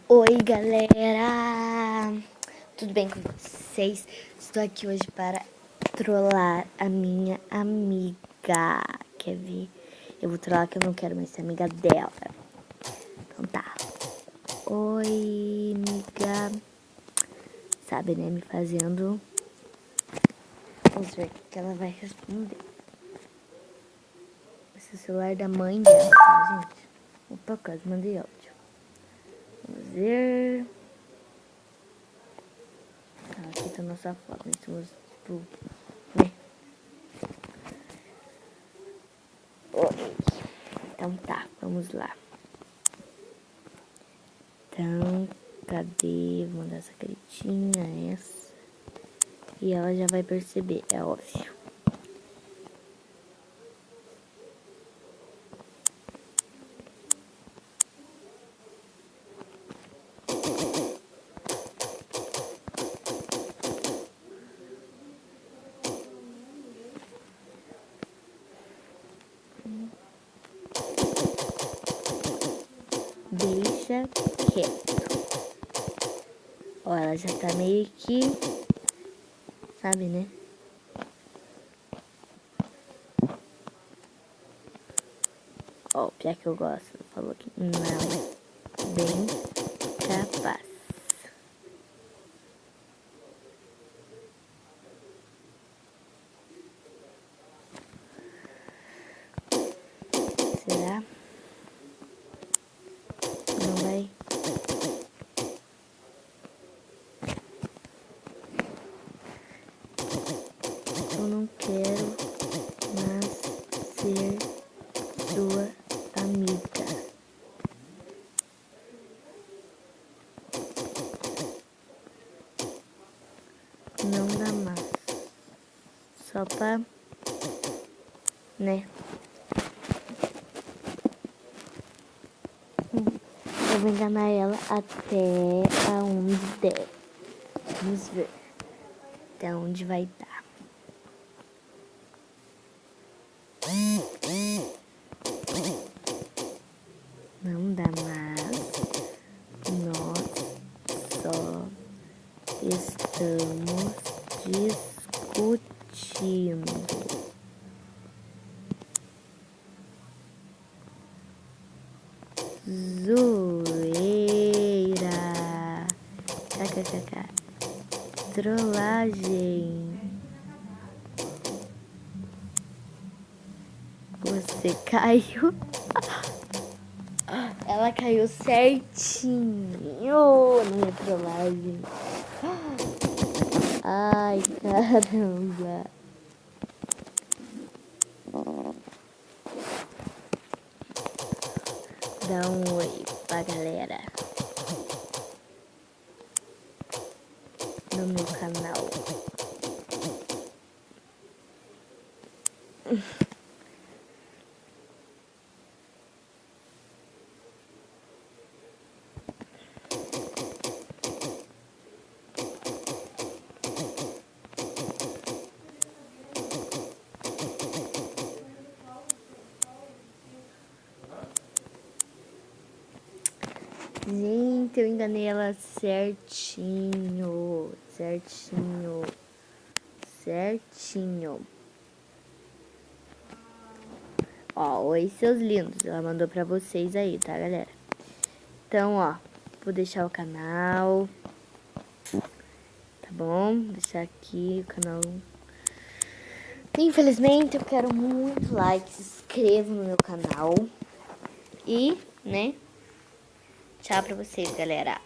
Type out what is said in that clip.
Oi, galera! Tudo bem com vocês? Estou aqui hoje para trollar a minha amiga. Quer ver? Eu vou trollar que eu não quero mais ser amiga dela. Então tá. Oi, amiga. Sabe, né? Me fazendo... Vamos ver o que ela vai responder. Esse é o celular da mãe dela, tá, gente? Opa, quase mandei áudio. Vamos ver... Aqui tá nossa foto, nós estamos, tipo, né? Oi. Então tá, vamos lá. Então, cadê? Vou mandar essa caretinha, essa. E ela já vai perceber, é óbvio. Deixa quieto. Ó, ela já tá meio que... Sabe, né? Ó, pior que eu gosto. Falou que não. Bem capaz. Será? Não vai? Eu não quero mais ser sua amiga. Não dá mais. Só pra... né? Eu vou enganar ela até aonde der. Vamos ver até onde vai dar. Não dá mais. Nós só estamos discutindo. Zoeira. KKKK. Trollagem. Você caiu. Ela caiu certinho na minha trollagem. Ai, caramba. Dá um oi pra galera no meu canal. Gente, eu enganei ela certinho. Certinho. Ó, oi, seus lindos. Ela mandou pra vocês aí, tá, galera? Então, ó, vou deixar o canal. Tá bom? Vou deixar aqui o canal. Infelizmente, eu quero muito like. Se inscreva no meu canal. E, né? Tchau pra vocês, galera.